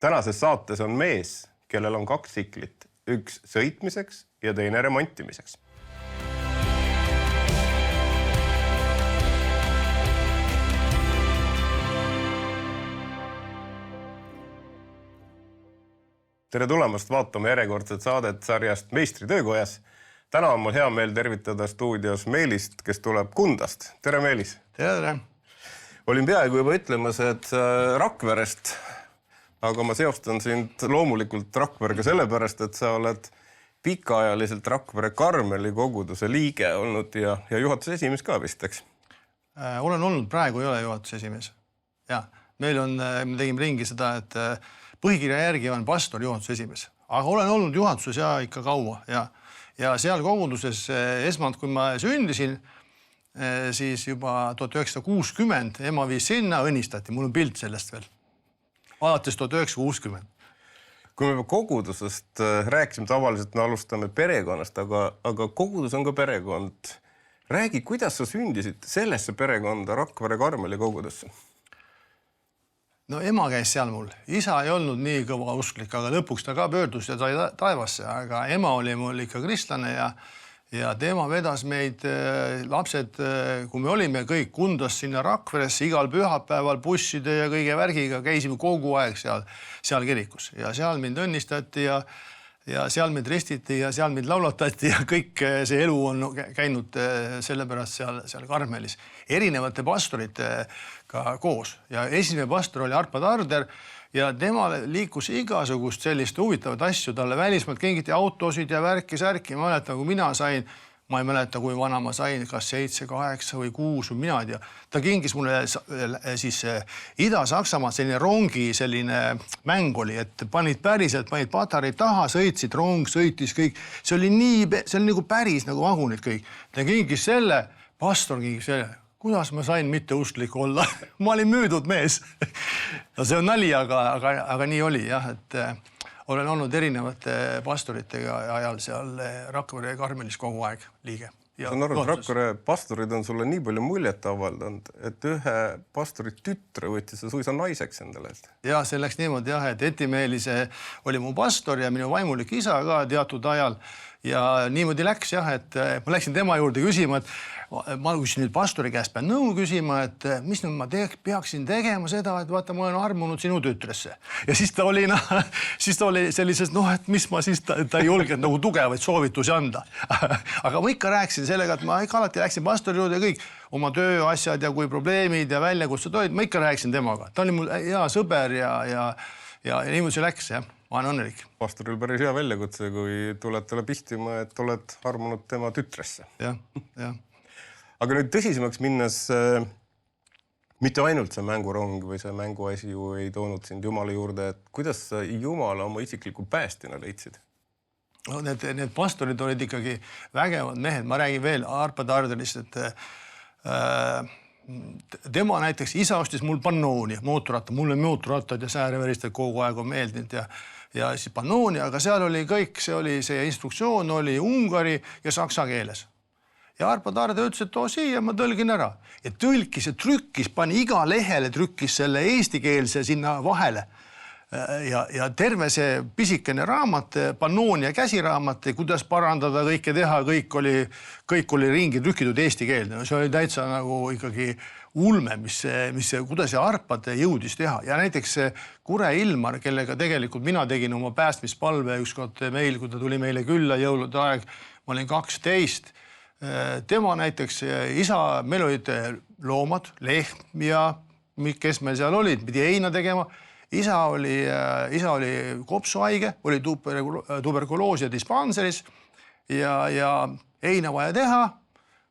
Tänases saates on mees, kellel on 2 tsiklit, üks sõitmiseks ja teine remontimiseks. Tere tulemast vaatama järjekordset saadet sarjast Meistritöökojas. Täna on mul hea meel tervitada stuudios Meelist, kes tuleb Kundast. Tere, Meelis! Tere! Olin peaaegu juba ütlemas, et Rakverest, aga ma seostan sind loomulikult Rakverega sellepärast, et sa oled pikaajaliselt Rakvere Karmeli koguduse liige olnud ja juhatuse esimees ka vist, eks? Olen olnud, praegu ei ole juhatuse esimees. Ja, me tegime ringi seda, et põhikirja järgi on pastor juhatuse esimees. Aga olen olnud juhatuses ja ikka kaua. Ja seal koguduses esmalt, kui ma sündisin, siis juba 1960 ema viis sinna, õnnistati. Mul on pilt sellest veel. Alates 1960. Kui me kogudusest rääkisime, tavaliselt me alustame perekonnast, aga kogudus on ka perekond. Räägi, kuidas sa sündisid sellesse perekonda Rakvere Karmeli kogudusse? No ema käis seal mul. Isa ei olnud nii kõva usklik, aga lõpuks ta ka pöördus ja sai taevasse. Aga ema oli mul ikka kristlane ja tema vedas meid lapsed, kui me olime kõik Kundas sinna Rakveresse, igal pühapäeval busside ja kõige värgiga käisime kogu aeg seal kirikus. Ja seal mind õnnistati ja seal mind ristiti ja seal mind laulatati ja kõik see elu on käinud sellepärast seal Karmelis. Erinevate pastorite ka koos. Ja esimene pastor oli Arpa Tarder ja temale liikus igasugust sellist huvitavat asju. Talle välismaalt kingiti autosid ja värki-särki. Ma mäletan, kui mina sain, ma ei mäleta, kui vana ma sain, kas 7, 8 või 6 või mina ei tea. Ta kingis mulle siis Ida-Saksamaa selline rongi selline mäng oli, et panid patareid taha, sõitsid, rong sõitis kõik. See oli nagu päris nagu vagunid kõik. Ta kingis selle, pastor kingis selle. Kuidas ma sain mitte usklik olla? Ma olin müüdud mees. No see on nali, aga nii oli jah, et olen olnud erinevate pastoritega ajal seal Rakvere Karmelis kogu aeg liige. Ma saan aru, et Rakvere pastorid on sulle nii palju muljet avaldanud, et ühe pastori tütre võttis suisa naiseks endale. Ja see läks niimoodi jah, et Eti Meelise oli mu pastor ja minu vaimulik isa ka teatud ajal. Ja niimoodi läks jah, et ma läksin tema juurde küsima, et ma küsin nüüd pastori käest pean nõu küsima, et mis nüüd ma peaksin tegema seda, et vaata, ma olen armunud sinu tütresse. Ja siis ta oli sellises, et mis ma siis, ta ei julgenud nagu tugevaid soovitusi anda. Aga ma ikka rääkisin sellega, et ma ikka alati läksin pastori juurde ja kõik oma tööasjad ja kui probleemid ja väljakutsed olid, ma ikka rääkisin temaga. Ta oli mul hea sõber ja niimoodi see läks, jah. Ma olen õnnelik. Pastoril päris hea väljakutse, kui tuled talle pihtima, et oled armunud tema tütresse. Jah. Aga nüüd tõsisemaks minnes, mitte ainult see mängurong või see mänguasi ju ei toonud sind Jumala juurde, et kuidas sa Jumala oma isikliku päästina leidsid? No, need pastorid olid ikkagi vägevad mehed. Ma räägin veel Arpa Tarderist, et tema näiteks isa ostis mul Pannoni, mootorratta. Mulle mootorrattad ja sääreväristad kogu aeg on meeldinud ja siis Pannoni, aga seal oli kõik, see instruktsioon oli ungari ja saksa keeles. Ja Arpa Tarder ütles, et siia ma tõlgin ära. Ja tõlkis ja trükkis, pani iga lehele trükkis selle eestikeelse sinna vahele. Ja terve see pisikene raamat, Pannoni ja käsiraamat, kuidas parandada kõike teha, kõik oli ringi trükitud eesti keelde. See oli täitsa nagu ikkagi ulme, kuidas see Arpad jõudis teha. Ja näiteks Kure Ilmar, kellega tegelikult mina tegin oma päästmispalve ükskord meil, kui ta tuli meile külla jõulude aeg, ma olin 12. Tema näiteks isa, meil olid loomad, lehm ja kes meil seal olid, pidi heina tegema. Isa oli kopsuhaige, oli tuberkuloosi ja dispanseris ja heina vaja teha.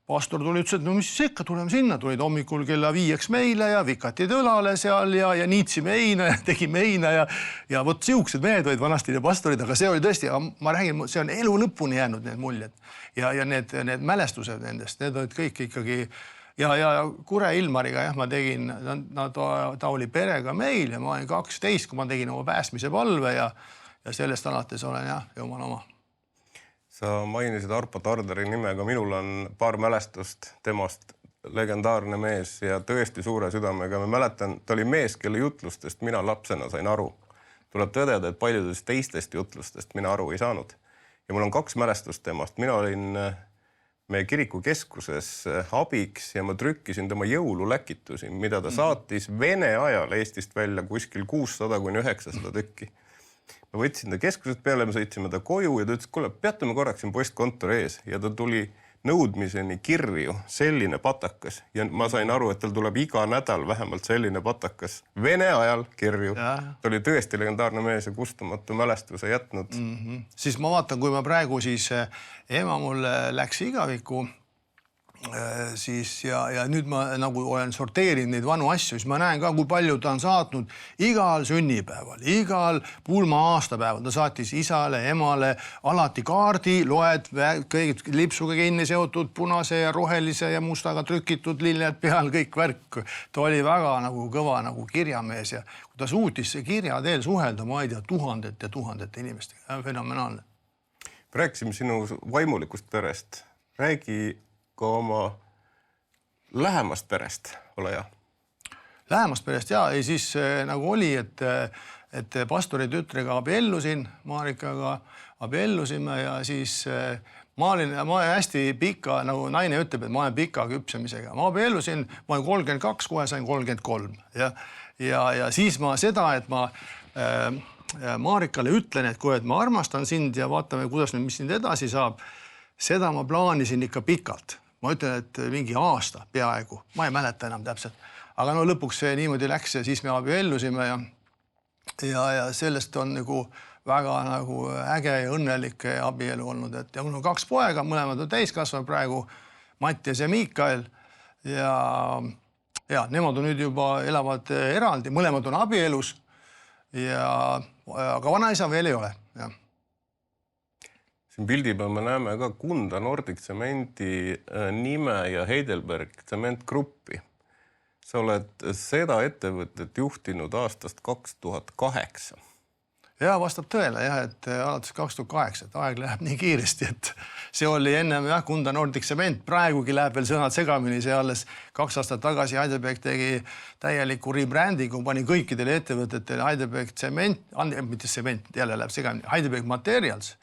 Pastor tuli ütles, et no mis ikka, tuleme sinna. Tulid hommikul kella 5 meile ja vikatid õlale seal ja niitsime heina ja tegime heina ja võt siuksed mehed olid vanasti ja pastorid, aga see oli tõesti, ma räägin, see on elu lõpuni jäänud need muljed ja need mälestused nendest, need olid kõik ikkagi. Ja Kure Ilmariga jah, ma tegin, ta oli perega meil ja ma olin 12, kui ma tegin oma päästmise palve ja sellest alates olen jah, Jumal oma. Sa mainisid Arpa Tarderi nime, aga minul on paar mälestust temast, legendaarne mees ja tõesti suure südamega. Ma mäletan, ta oli mees, kelle jutlustest mina lapsena sain aru. tuleb tõdeda, et paljudest teistest jutlustest mina aru ei saanud. Ja mul on 2 mälestust temast. Mina olin meie kiriku keskuses abiks ja ma trükkisin tema jõululäkitusi, mida ta saatis Vene ajal Eestist välja kuskil 600–900 tükki. Ma võtsin ta keskusest peale, me sõitsime ta koju ja ta ütles, kuule, peatame korraks siin postkontori ees ja ta tuli nõudmiseni kirju selline patakas ja ma sain aru, et tal tuleb iga nädal vähemalt selline patakas Vene ajal kirju. Ta oli tõesti legendaarne mees ja kustumatu mälestuse jätnud. Siis ma vaatan, kui ma praegu siis ema mul läks igavikku siis ja nüüd ma nagu olen sorteerinud neid vanu asju, siis ma näen ka, kui palju ta on saatnud igal sünnipäeval, igal pulma aastapäeval. Ta saatis isale, emale alati kaardi, loed, kõik lipsuga kinni seotud, punase ja rohelise ja mustaga trükitud lilled peal, kõik värk. Ta oli väga nagu kõva nagu kirjamees ja kui ta suutis kirja teel suhelda, ma ei tea, tuhandete inimestega. Fenomenaalne. Rääkisime sinu vaimulikust perest. Räägi ka oma lähemast perest, ole hea. Lähemast perest, jaa. Ei siis nagu oli, et pastori tütrega abiellusin, Marikaga abiellusime ja siis ma olin hästi pika, nagu naine ütleb, et ma olen pika küpsemisega. Ma abiellusin, ma olen 32, kohe sain 33. Ja siis ma seda, et ma Marikale ütlen, et kui ma armastan sind ja vaatame, kuidas nüüd, mis sind edasi saab, seda ma plaanisin ikka pikalt. Ma ütlen, et mingi aasta peaaegu. Ma ei mäleta enam täpselt. Aga no lõpuks see niimoodi läks ja siis me abiellusime ja sellest on nagu väga nagu äge ja õnnelik abielu olnud. Ja mul on 2 poega, mõlemad on täiskasvanud praegu, Mattias ja Miikael. Ja nemad on nüüd juba elavad eraldi, mõlemad on abielus. Aga vanaisa veel ei ole. Ja. Pildi peal me näeme ka Kunda Nordic Tsemendi nime ja Heidelberg Tsementgruppi. Sa oled seda ettevõtet juhtinud aastast 2008. Ja vastab tõele, et alates 2008, et aeg läheb nii kiiresti, et see oli ennem Kunda Nordic Tsement. Praegugi läheb veel sõnad segamini, see alles 2 aastat tagasi Heidelberg tegi täieliku rebrandingu, pani kõikidele ettevõtetele Heidelberg Tsement, mitte tsement, jälle läheb segamini, Heidelberg Materials.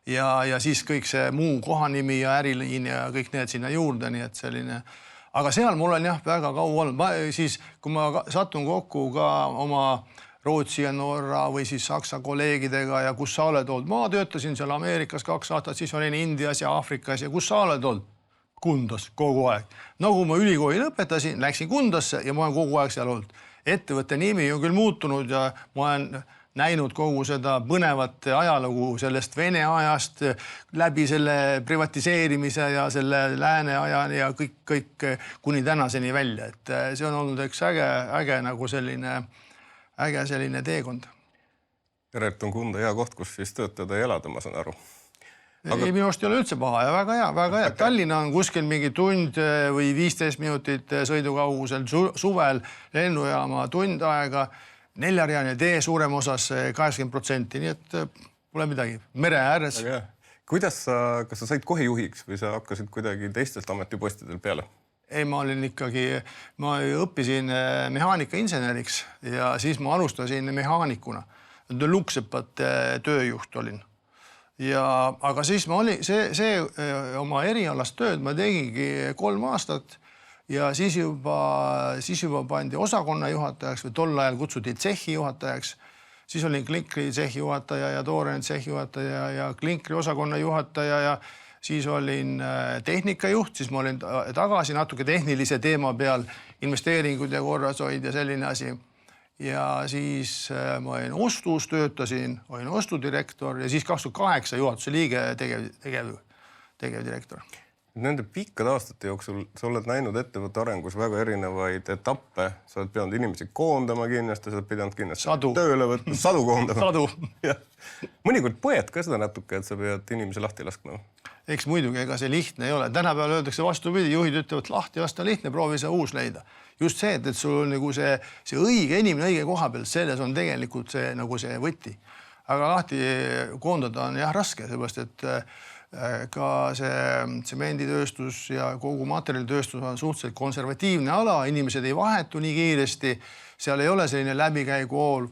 Ja siis kõik see muu kohanimi ja äriliin ja kõik need sinna juurde, nii et selline. Aga seal mul on väga kaua olnud. Siis, kui ma satun kokku ka oma Rootsi ja Norra või siis Saksa kolleegidega ja kus sa oled olnud. Ma töötasin seal Ameerikas 2 aastat, siis olin Indias ja Afrikas ja kus sa oled olnud? Kundas kogu aeg. Nagu ma ülikooli lõpetasin, läksin Kundasse ja ma olen kogu aeg seal olnud. Ettevõtte nimi on küll muutunud ja ma olen näinud kogu seda põnevat ajalugu sellest Vene ajast läbi selle privatiseerimise ja selle lääne aja ja kõik kuni tänaseni välja. Et see on olnud üks äge nagu selline teekond. Järelt on Kunda hea koht, kus siis töötada ja elada, ma saan aru. Ei, minu arust ei ole üldse paha ja väga hea. Tallinna on kuskil mingi tund või 15 minutit sõidukaugusel suvel lennujaama tund aega. 4-realine tee suurem osas 80%, nii et pole midagi. Mere ääres. Kuidas kas sa said kohe juhiks või sa hakkasid kuidagi teistelt ametipostidel peale? Ei, ma õppisin mehaanika inseneriks ja siis ma alustasin mehaanikuna. Luksepat tööjuht olin. Aga siis ma olin, see oma erialast tööd ma tegingi 3 aastat. Ja siis juba pandi osakonna juhatajaks või tol ajal kutsuti tsehhi juhatajaks. Siis olin klinkri tsehhi juhataja ja toorene tsehhi juhataja ja klinkri osakonna juhataja ja siis olin tehnikajuht, siis ma olin tagasi natuke tehnilise teema peal, investeeringud ja korrashoid ja selline asi. Ja siis ma olin ostus, töötasin, olin ostudirektor ja siis 2008 juhatuse liige tegevdirektor. Nende pikkade aastate jooksul sa oled näinud ettevõtte arengus väga erinevaid etappe. Sa oled pidanud inimesi koondama kindlasti, sa oled pidanud kindlasti tööle võtma, sadu koondama. Mõnikord põed ka seda natuke, et sa pead inimesi lahti laskma. Eks muidugi, ega see lihtne ei ole. Tänapäeval öeldakse vastupidi, juhid ütlevad lahti lasta lihtne, proovi sa uus leida. Just see, et sul on nagu see õige inimene õige koha peal, selles on tegelikult see, nagu see võti. Aga lahti koondada on raske, seepärast, et ka see tsemenditööstus ja kogu materjalitööstus on suhteliselt konservatiivne ala, inimesed ei vahetu nii kiiresti, seal ei ole selline läbikäiguool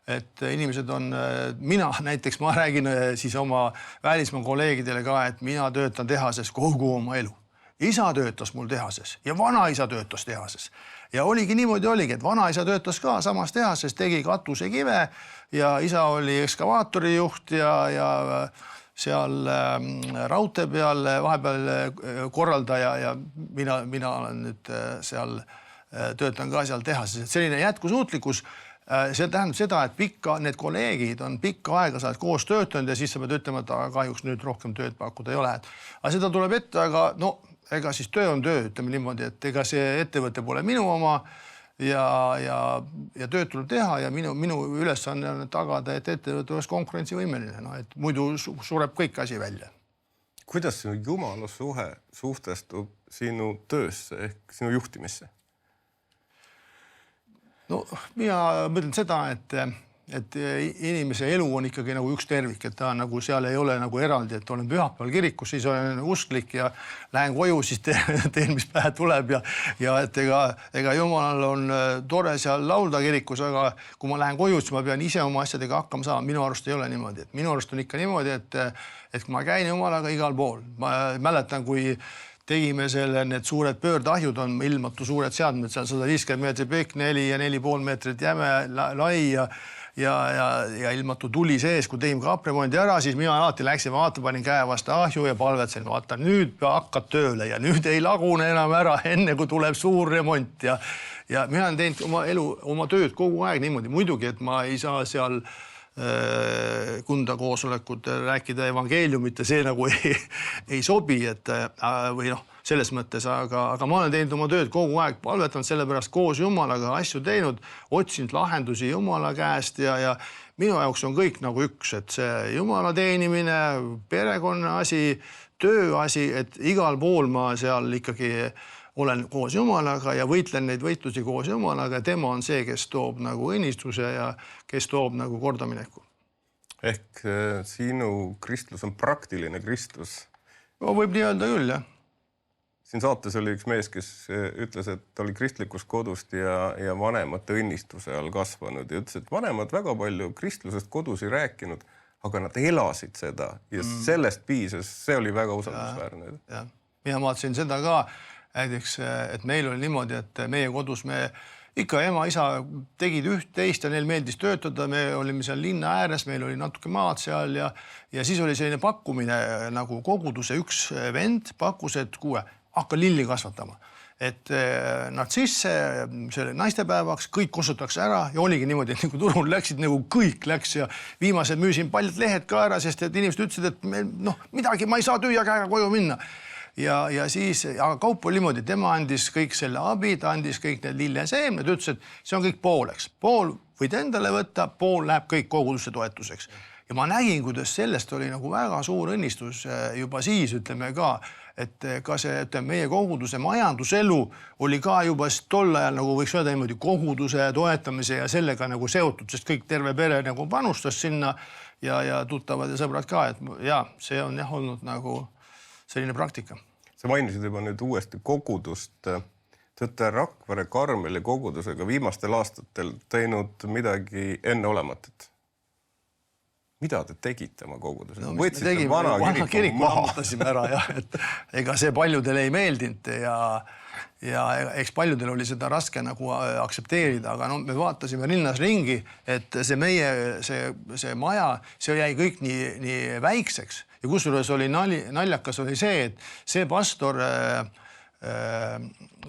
et inimesed on, mina näiteks, ma räägin siis oma välismaa kolleegidele ka, et mina töötan tehases kogu oma elu. Isa töötas mul tehases ja vanaisa töötas tehases. Ja oligi niimoodi, et vanaisa töötas ka samas tehases, tegi katusekive ja isa oli ekskavaatorijuht ja seal raudtee peal vahepeal korraldaja ja mina olen nüüd seal, töötan ka seal tehases. Selline jätkusuutlikkus, see tähendab seda, et need kolleegid on pikka aega saad koos töötanud ja siis sa pead ütlema, et kahjuks nüüd rohkem tööd pakkuda ei ole. Aga seda tuleb ette, aga ega siis töö on töö, ütleme niimoodi, et ega see ettevõte pole minu oma ja tööd tuleb teha ja minu ülesanne on tagada, et ettevõte oleks konkurentsivõimeline, et muidu sureb kõik asi välja. Kuidas sinu jumala suhe suhtestub sinu töösse ehk sinu juhtimisse? No mina mõtlen seda, et inimese elu on ikkagi nagu üks tervik, et ta nagu seal ei ole nagu eraldi, et olen pühapäeval kirikus, siis olen usklik ja lähen koju, siis teen, mis pähe tuleb ja et ega jumalal on tore seal laulda kirikus, aga kui ma lähen koju, siis ma pean ise oma asjadega hakkama saama. Minu arust ei ole niimoodi, et minu arust on ikka niimoodi, et kui ma käin jumalaga igal pool, ma mäletan, kui tegime selle, need suured pöördahjud on ilmatu suured seadmed, seal 150 meetrit pikk, 4 ja 4,5 meetrit jäme lai ja ilmatu tuli sees, kui tegime kaapremondi ära, siis mina alati läksin vaata, panin käe vastu ahju ja palvetsen, vaata, nüüd hakkad tööle ja nüüd ei lagune enam ära, enne kui tuleb suur remont ja mina olen teinud oma elu, oma tööd kogu aeg niimoodi. Muidugi, et ma ei saa seal Kunda koosolekud rääkida evangeeliumit ja see nagu ei sobi, et või selles mõttes, aga ma olen teinud oma tööd kogu aeg, palvetanud sellepärast koos Jumalaga asju teinud, otsinud lahendusi Jumala käest ja minu jaoks on kõik nagu üks, et see Jumala teenimine, perekonna asi, töö asi, et igal pool ma seal ikkagi olen koos Jumalaga ja võitlen neid võitlusi koos Jumalaga ja tema on see, kes toob nagu õnnistuse ja kes toob nagu kordamineku. Ehk sinu kristlus on praktiline kristlus? No, võib nii öelda küll, jah. Siin saates oli üks mees, kes ütles, et ta oli kristlikust kodust ja vanemate õnnistuse all kasvanud ja ütles, et vanemad väga palju kristlusest kodus ei rääkinud, aga nad elasid seda ja sellest piisas, see oli väga usaldusväärne. Ja. Mina vaatasin seda ka, näiteks, et meil oli niimoodi, et meie kodus me ikka ema, isa tegid üht-teist ja neil meeldis töötada, me olime seal linna ääres, meil oli natuke maad seal ja siis oli selline pakkumine nagu koguduse üks vend pakkus, et kuule, hakka lilli kasvatama. Et nartsisse selle naistepäevaks kõik kosutakse ära ja oligi niimoodi, et nagu turul läksid, nagu kõik läks ja viimased müüsin paljud lehed ka ära, sest et inimesed ütlesid, et midagi, ma ei saa tüüa käega koju minna. Ja siis, aga kaup oli niimoodi, tema andis kõik selle abi, ta andis kõik need lilleseemned, ütles, et see on kõik pooleks. Pool võid endale võtta, pool läheb kõik kogudusse toetuseks. Ja ma nägin, kuidas sellest oli nagu väga suur õnnistus juba siis, ütleme ka, et ka see meie koguduse majanduselu oli ka juba tol ajal, nagu võiks öelda niimoodi, koguduse toetamise ja sellega nagu seotud, sest kõik terve pere nagu panustas sinna ja tuttavad ja sõbrad ka, et ja see on jah olnud nagu selline praktika. Sa mainisid juba nüüd uuesti kogudust. Te olete Rakvere Karmeli kogudusega viimastel aastatel teinud midagi enneolematut. Mida te tegite oma kogudusega? No, võtsite vana kiriku lammutasime ära, jah, et ega see paljudele ei meeldinud ja eks paljudel oli seda raske nagu aksepteerida, aga me vaatasime linnas ringi, et see meie, see maja, see jäi kõik nii väikseks. Ja kusjuures oli naljakas oli see, et see pastor,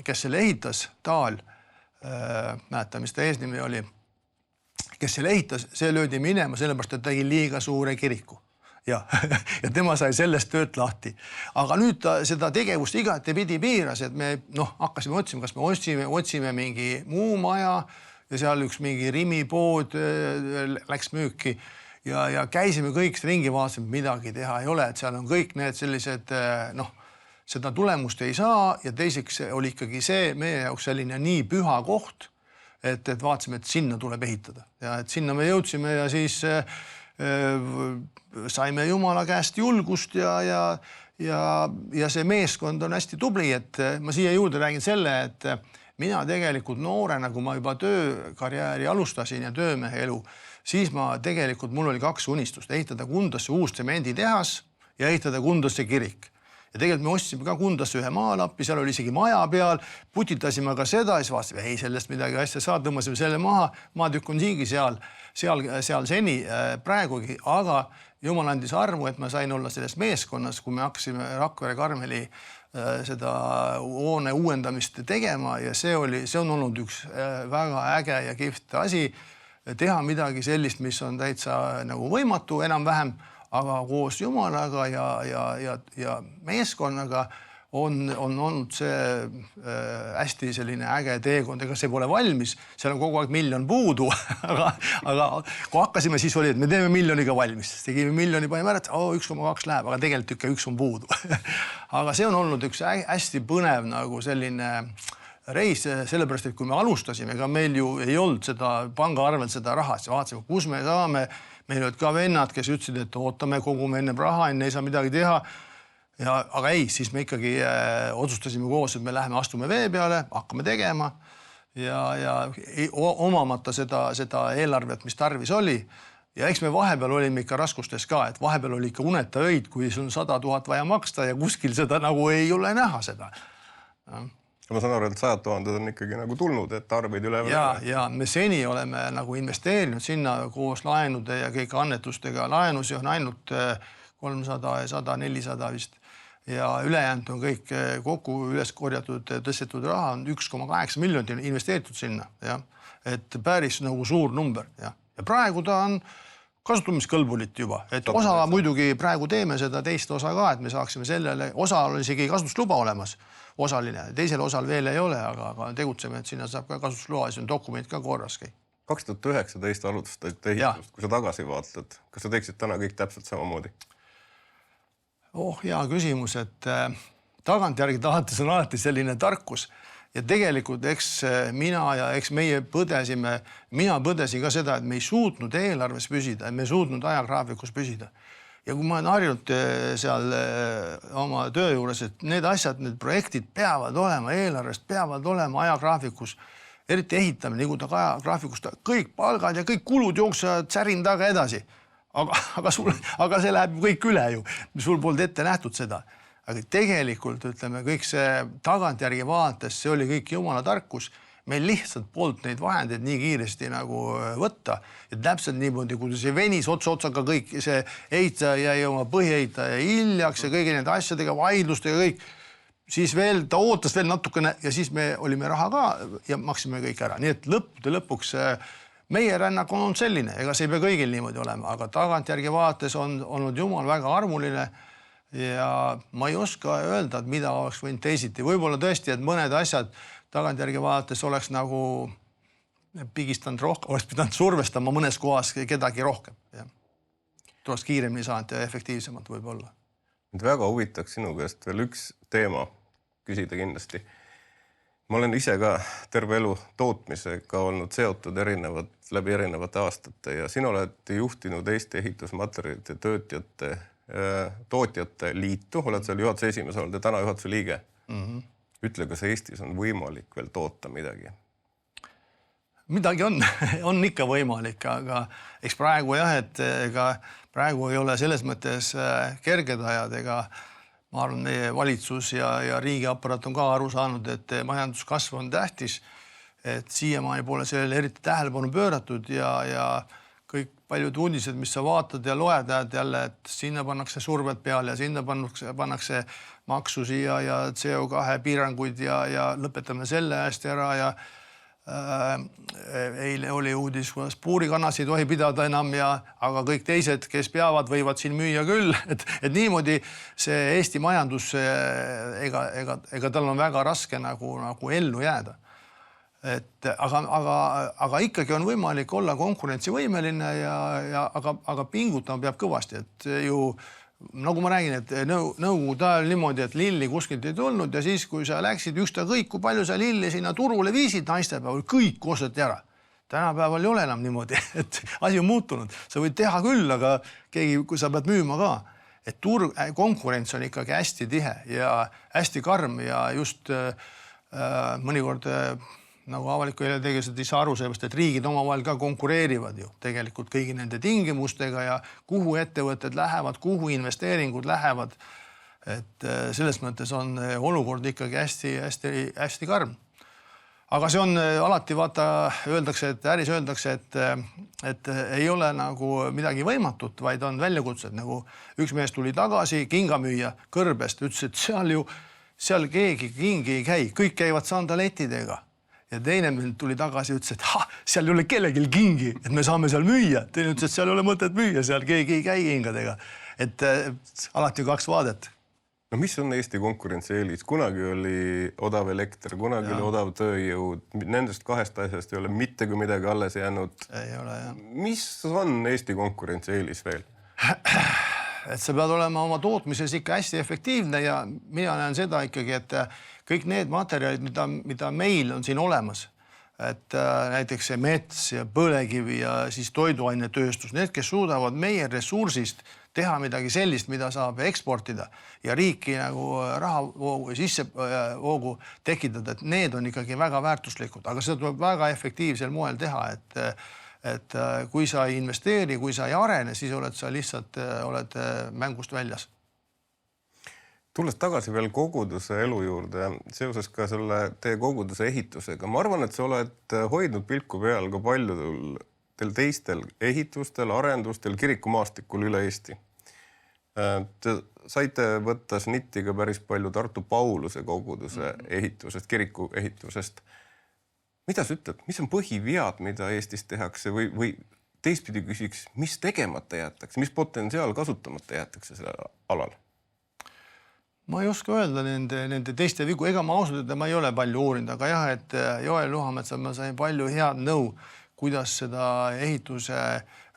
kes selle ehitas, Taal, mäeta, mis ta eesnimi oli, kes selle ehitas, see löödi minema, sellepärast, et tegi liiga suure kiriku. Ja tema sai sellest tööd lahti. Aga nüüd ta seda tegevust igati pidi piiras, et me hakkasime otsima, kas me otsime mingi muu maja ja seal üks mingi Rimi-pood läks müüki ja käisime kõik ringi, vaatasime, midagi teha ei ole, et seal on kõik need sellised, seda tulemust ei saa ja teiseks oli ikkagi see meie jaoks selline nii püha koht, et vaatasime, et sinna tuleb ehitada ja et sinna me jõudsime ja siis saime Jumala käest julgust ja see meeskond on hästi tubli, et ma siia juurde räägin selle, et mina tegelikult noorena, kui ma juba töökarjääri alustasin ja töömehe elu, siis mul oli 2 unistust, ehitada Kundasse uus tsemenditehas ja ehitada Kundasse kirik. Ja tegelikult me ostsime ka Kundasse ühe maalappi, seal oli isegi maja peal, putitasime ka seda ja siis vaatasime, ei sellest midagi asja saa, tõmbasime selle maha, maatükk on siingi seal seni praegugi, aga jumal andis armu, et ma sain olla selles meeskonnas, kui me hakkasime Rakvere Karmeli seda hoone uuendamist tegema ja see on olnud üks väga äge ja kihvt asi, teha midagi sellist, mis on täitsa nagu võimatu enam-vähem, aga koos Jumalaga ja meeskonnaga on olnud see hästi selline äge teekond, ega see pole valmis, seal on kogu aeg 1 miljon puudu, aga kui hakkasime, siis oli, et me teeme 1 miljoniga valmis, tegime 1 miljoni, panime ära, et 1,2 läheb, aga tegelikult ikka 1 on puudu. Aga see on olnud üks hästi põnev nagu selline reis, sellepärast, et kui me alustasime, ega meil ju ei olnud seda pangaarvelt seda raha, siis vaatasime, kus me saame. Meil olid ka vennad, kes ütlesid, et ootame kogume enne raha, enne ei saa midagi teha. Aga ei, siis me ikkagi otsustasime koos, et me läheme astume vee peale, hakkame tegema ja omamata seda eelarvet, mis tarvis oli. Ja eks me vahepeal olime ikka raskustes ka, et vahepeal oli ikka uneta öid, kui sul on 100 000 vaja maksta ja kuskil seda nagu ei ole näha seda. Ma saan aru, et 100 000 on ikkagi nagu tulnud, et arveid üle. Ja me seni oleme nagu investeerinud sinna koos laenude ja kõik annetustega. Laenusi on ainult 300 ja 100, 400 vist. Ja ülejäänud on kõik kokku üles korjatud, tõstetud raha on 1,8 miljonit investeeritud sinna. Ja. Et päris nagu suur number. Ja praegu ta on kasutamiskõlbulit juba. Et osa muidugi praegu teeme seda teist osa ka, et me saaksime sellele, osa on isegi kasutusluba olemas. Osaline. Teisel osal veel ei ole, aga tegutseme, et sinna saab ka kasutusloa, siis on dokument ka korras kõik. 2019 alustasite ehitust, kui sa tagasi vaatad. Kas sa teeksid täna kõik täpselt samamoodi? Hea küsimus, et tagantjärgi tahates on alati selline tarkus. Ja tegelikult eks mina ja eks meie mina põdesin ka seda, et me ei suutnud eelarves püsida, me ei suutnud ajagraafikus püsida. Ja kui ma olen harjunud seal oma töö juures, et need asjad, need projektid peavad olema eelarvest, peavad olema ajagraafikus, eriti ehitamine, nagu ta ajagraafikus, kõik palgad ja kõik kulud jooksevad särin taga edasi. Aga see läheb kõik üle ju, sul polnud ette nähtud seda. Aga tegelikult, ütleme, kõik see tagantjärgi vaates, see oli kõik jumala tarkus. Meil lihtsalt polnud neid vahendeid nii kiiresti nagu võtta. Ja täpselt niimoodi, kui see venis otsaga kõik, see ehitaja jäi oma põhiehitaja hiljaks ja kõigi nende asjadega, vaidlustega kõik, siis veel ta ootas veel natukene ja siis me olime raha ka ja maksime kõik ära. Nii et lõpuks meie rännak on olnud selline, ega see ei pea kõigil niimoodi olema, aga tagantjärgi vaates on olnud jumal väga armuline ja ma ei oska öelda, et mida oleks võinud teisiti. Võib-olla tõesti, et mõned asjad tagantjärgi vaates oleks nagu pigistanud rohkem, oleks pidanud survestama mõnes kohas kedagi rohkem. Tuleks kiiremini saanud ja efektiivsemalt võib-olla. Väga huvitaks sinu käest veel üks teema küsida kindlasti. Ma olen ise ka terve elu tootmisega olnud seotud läbi erinevate aastate ja sina oled juhtinud Eesti ehitusmaterjalide tootjate liitu, oled seal juhatuse esimees olnud ja täna juhatuse liige. Ütle, kas Eestis on võimalik veel toota midagi? Midagi on ikka võimalik, aga eks praegu et praegu ei ole selles mõttes kerged ajad, ega ma arvan, meie valitsus ja riigiapparat on ka aru saanud, et majanduskasv on tähtis, et siiamaani pole sellele eriti tähelepanu pööratud ja kõik paljud uudised, mis sa vaatad ja loed jälle, et sinna pannakse survet peale ja sinna pannakse maksu siia ja CO2 piiranguid ja lõpetame selle hästi ära ja eile oli uudis, kuidas puurikannas ei tohi pidada enam aga kõik teised, kes peavad, võivad siin müüa küll, et niimoodi see Eesti majandus, ega tal on väga raske nagu ellu jääda. Aga ikkagi on võimalik olla konkurentsivõimeline aga pingutama peab kõvasti, et ju nagu ma räägin, et nõukogude ajal niimoodi, et lilli kuskilt ei tulnud ja siis, kui sa läksid ükskõik, kui palju sa lilli sinna turule viisid naistepäeval, kõik osteti ära. Tänapäeval ei ole enam niimoodi, et asi on muutunud. Sa võid teha küll, aga kui sa pead müüma ka, et konkurents on ikkagi hästi tihe ja hästi karm ja just mõnikord nagu avaliku elu tegelased ei saa aru sellest, et riigid omavahel ka konkureerivad ju tegelikult kõigi nende tingimustega ja kuhu ettevõtted lähevad, kuhu investeeringud lähevad. Et selles mõttes on olukord ikkagi hästi karm. Aga see on alati, vaata, öeldakse, et äris öeldakse, et ei ole nagu midagi võimatut, vaid on väljakutsed. Nagu üks mees tuli tagasi, kingamüüja Kõrbest, ütles, et seal keegi kingi ei käi, kõik käivad sandalettidega. Ja teine tuli tagasi ja ütles, et seal ei ole kellelgi kingi, et me saame seal müüa. Teine ütles, et seal ei ole mõtet müüa, seal keegi ei käi kingadega. Et alati kaks vaadet. No mis on Eesti konkurentsieelis? Kunagi oli odav elekter, kunagi oli odav tööjõud. Nendest kahest asjast ei ole mitte kui midagi alles jäänud. Ei ole, jah. Mis on Eesti konkurentsieelis veel? Et sa pead olema oma tootmises ikka hästi efektiivne ja mina näen seda ikkagi, et kõik need materjalid, mida meil on siin olemas, et näiteks see mets ja põlevkivi ja siis toiduainetööstus, need, kes suudavad meie ressursist teha midagi sellist, mida saab eksportida ja riiki nagu rahavoogu ja sissevoogu tekitada, et need on ikkagi väga väärtuslikud, aga seda tuleb väga efektiivsel moel teha, et kui sa ei investeeri, kui sa ei arene, siis oled sa lihtsalt mängust väljas. Tulles tagasi veel koguduse elu juurde, seoses ka selle teie koguduse ehitusega, ma arvan, et sa oled hoidnud pilku peal ka paljudel teistel ehitustel, arendustel, kirikumaastikul üle Eesti. Te saite võtta snittiga päris palju Tartu Pauluse koguduse ehitusest, kiriku ehitusest. Mida sa ütled? Mis on põhivead, mida Eestis tehakse või teistpidi küsiks, mis tegemata jäetakse, mis potentsiaal kasutamata jäetakse sellel alal? Ma ei oska öelda nende teiste vigu, ega ma ausalt öelda, ma ei ole palju uurinud, aga jah, et Joel Luhametsal ma sain palju head nõu, kuidas seda ehituse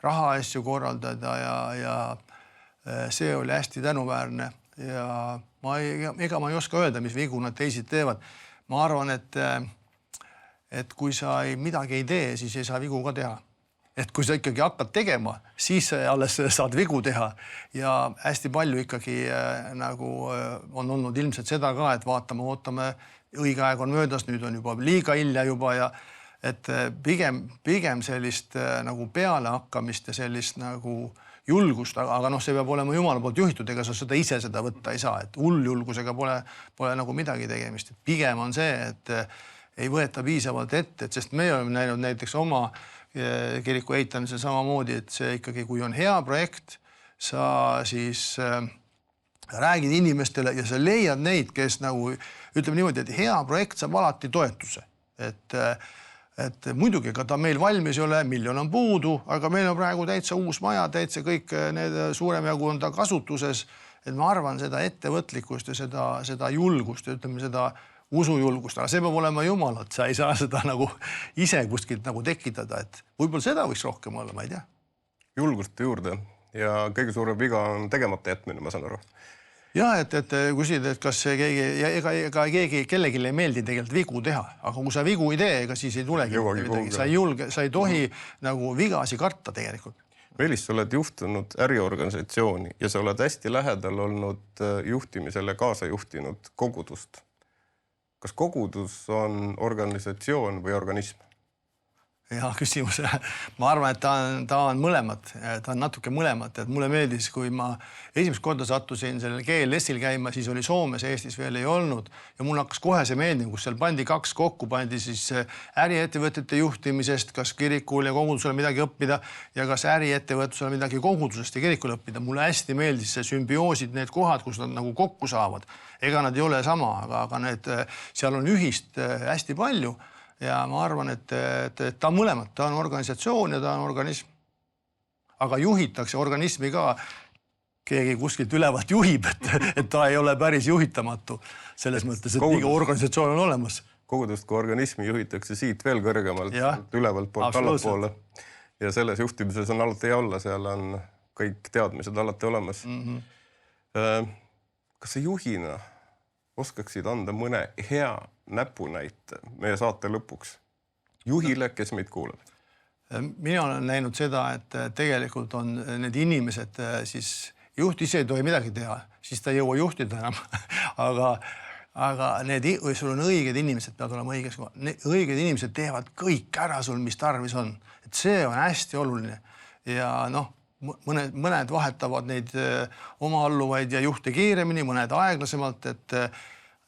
raha asju korraldada ja see oli hästi tänuväärne ja ega ma ei oska öelda, mis vigu nad teisid teevad. Ma arvan, et kui sa midagi ei tee, siis ei saa vigu ka teha. Et kui sa ikkagi hakkad tegema, siis alles saad vigu teha ja hästi palju ikkagi nagu on olnud ilmselt seda ka, et ootame, õige aeg on möödas, nüüd on juba liiga hilja juba ja et pigem sellist nagu peale hakkamist ja sellist nagu julgust, aga see peab olema Jumala poolt juhitud, ega sa seda ise seda võtta ei saa, et julgusega pole nagu midagi tegemist. Pigem on see, et ei võeta piisavalt ette, sest me oleme näinud näiteks oma kiriku ehitamisel samamoodi, et see ikkagi, kui on hea projekt, sa siis räägid inimestele ja sa leiad neid, kes nagu ütleme niimoodi, et hea projekt saab alati toetuse. Et muidugi, ega ta meil valmis ei ole, miljon on puudu, aga meil on praegu täitsa uus maja, täitsa kõik need suurem jagu on ta kasutuses, et ma arvan seda ettevõtlikkust ja seda julgust ja ütleme seda usujulgust, aga see peab olema Jumalat, sa ei saa seda nagu ise kuskilt nagu tekitada, et võib-olla seda võiks rohkem olla, ma ei tea. Julgust juurde ja kõige suurem viga on tegemata jätmine, ma saan aru. Jah, et küsid, et kas ega kellelegi ei meeldi tegelikult vigu teha, aga kui sa vigu ei tee, ega siis ei tulegi midagi. Sa ei tohi nagu vigasi karta tegelikult. Meelis, sa oled juhtunud äriorganisatsiooni ja sa oled hästi lähedal olnud juhtimisele kaasa juhtinud kogudust. Kas kogudus on organisatsioon või organism? Hea küsimus. Ma arvan, et ta on mõlemad. Ta on natuke mõlemad. Et mulle meeldis, kui ma esimest korda sattusin sellel GLS-il käima, siis oli Soomes, Eestis veel ei olnud. Ja mul hakkas kohe see meeldima, kus seal pandi kaks kokku, pandi siis äriettevõtete juhtimisest, kas kirikul ja kogudusel midagi õppida ja kas äriettevõtlusel midagi kogudusest ja kirikul õppida. Mulle hästi meeldis see sümbioosid, need kohad, kus nad nagu kokku saavad. Ega nad ei ole sama, aga seal on ühist hästi palju. Ja ma arvan, et ta on mõlemad, ta on organisatsioon ja ta on organism. Aga juhitakse organismi ka, keegi kuskilt ülevalt juhib, et ta ei ole päris juhitamatu selles mõttes, et iga organisatsioon on olemas. Kogudust kui organismi juhitakse siit veel kõrgemalt, ülevalt poolt allapoole. Ja selles juhtimises on alati hea olla, seal on kõik teadmised alati olemas. Kas sa juhina oskaksid anda mõne hea näpunäite meie saate lõpuks juhile, kes meid kuulab? Mina olen näinud seda, et tegelikult on need inimesed, siis juht ise ei tohi midagi teha, siis ta ei jõua juhtida enam. aga või sul on õiged inimesed, peavad olema õiges kohas. Õiged inimesed teevad kõik ära sul, mis tarvis on. Et see on hästi oluline. Ja mõned vahetavad neid oma alluvaid ja juhte kiiremini, mõned aeglasemalt, et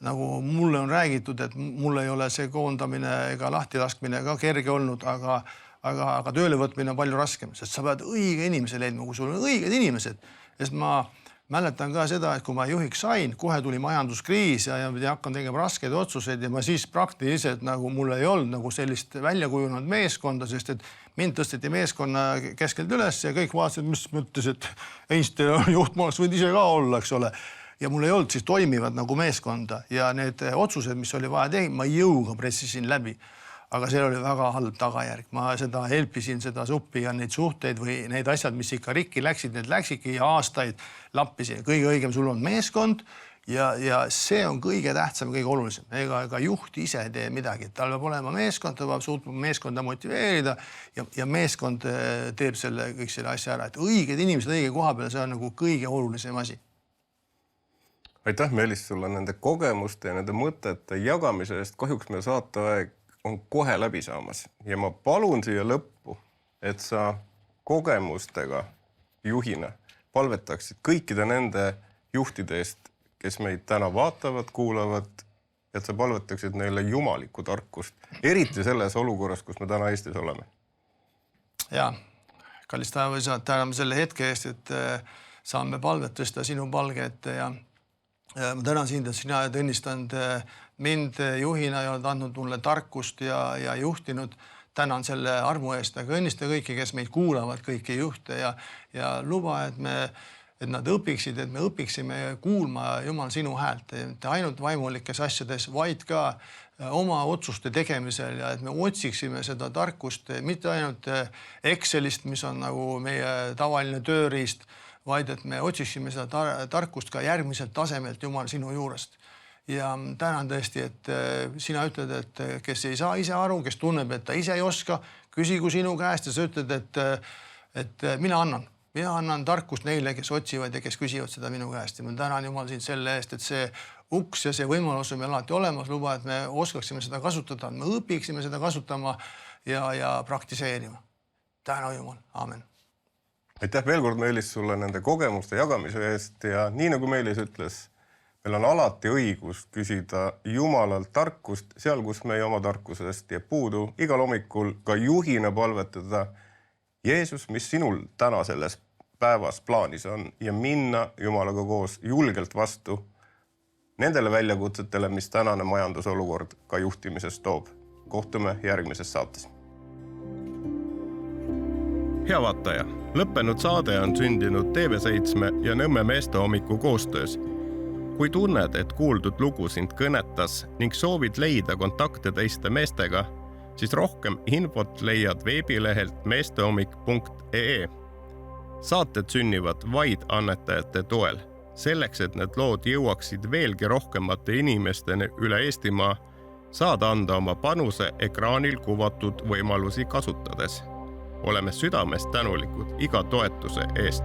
nagu mulle on räägitud, et mul ei ole see koondamine ega lahtilaskmine ka kerge olnud, aga tööle võtmine on palju raskem, sest sa pead õige inimese leidma, kui sul on õiged inimesed. Sest ma mäletan ka seda, et kui ma juhiks sain, kohe tuli majanduskriis ja hakkan tegema raskeid otsuseid ja ma siis praktiliselt nagu mul ei olnud nagu sellist välja kujunenud meeskonda, sest et mind tõsteti meeskonna keskelt üles ja kõik vaatasid, mis mõttes, et Einstein on juht, ma oleks võinud ise ka olla, eks ole. Ja mul ei olnud siis toimivad nagu meeskonda ja need otsused, mis oli vaja teha, ma jõuga pressisin läbi. Aga see oli väga halb tagajärg. Ma seda helpisin, seda suppi ja neid suhteid või need asjad, mis ikka rikki läksid, need läksidki ja aastaid lappisin. Kõige õigem sul on meeskond ja see on kõige tähtsam, kõige olulisem. Ega juht ise ei tee midagi. Tal peab olema meeskond, ta peab suutma meeskonda motiveerida ja meeskond teeb kõik selle asja ära. Et õiged inimesed õige koha peal, see on nagu kõige olulisem asi. Aitäh, Meelis, sulle nende kogemuste ja nende mõtete jagamise eest. Kahjuks meil saateaeg on kohe läbi saamas ja ma palun siia lõppu, et sa kogemustega juhina palvetaksid kõikide nende juhtide eest, kes meid täna vaatavad, kuulavad, et sa palvetaksid neile jumalikku tarkust, eriti selles olukorras, kus me täna Eestis oleme. Ja, kallis taevaisa, täname selle hetke eest, et saame palvet tõsta sinu palge ette ja ma tänan sind, et sina oled õnnistanud mind juhina ja oled andnud mulle tarkust ja juhtinud. Tänan selle armu eest, aga õnnista kõiki, kes meid kuulavad, kõiki juhte ja luba, et nad õpiksid, et me õpiksime kuulma Jumal sinu häält. Mitte ainult vaimulikes asjades, vaid ka oma otsuste tegemisel ja et me otsiksime seda tarkust, mitte ainult Excelist, mis on nagu meie tavaline tööriist, vaid et me otsiksime seda tarkust ka järgmiselt tasemelt Jumal sinu juurest. Ja tänan tõesti, et sina ütled, et kes ei saa ise aru, kes tunneb, et ta ise ei oska, küsigu sinu käest ja sa ütled, et mina annan tarkust neile, kes otsivad ja kes küsivad seda minu käest. Ja ma tänan Jumal sind selle eest, et see uks ja see võimalus on meil alati olemas, luba, et me oskaksime seda kasutada, me õpiksime seda kasutama ja praktiseerima. Täna Jumal, aamen. Aitäh veel kord, Meelis, sulle nende kogemuste jagamise eest ja nii nagu Meelis ütles, meil on alati õigus küsida Jumalalt tarkust seal, kus meie oma tarkusest jääb puudu. Igal hommikul ka juhina palvetada Jeesus, mis sinul täna selles päevas plaanis on ja minna Jumalaga koos julgelt vastu nendele väljakutsetele, mis tänane majandusolukord ka juhtimises toob. Kohtume järgmises saates. Hea vaataja, lõppenud saade on sündinud TV7 ja Nõmme meestehommiku koostöös. Kui tunned, et kuuldud lugu sind kõnetas ning soovid leida kontakte teiste meestega, siis rohkem infot leiad veebilehelt meestehommik.ee. Saated sünnivad vaid annetajate toel. Selleks, et need lood jõuaksid veelgi rohkemate inimesteni üle Eestimaa, saad anda oma panuse ekraanil kuvatud võimalusi kasutades. Oleme südamest tänulikud iga toetuse eest.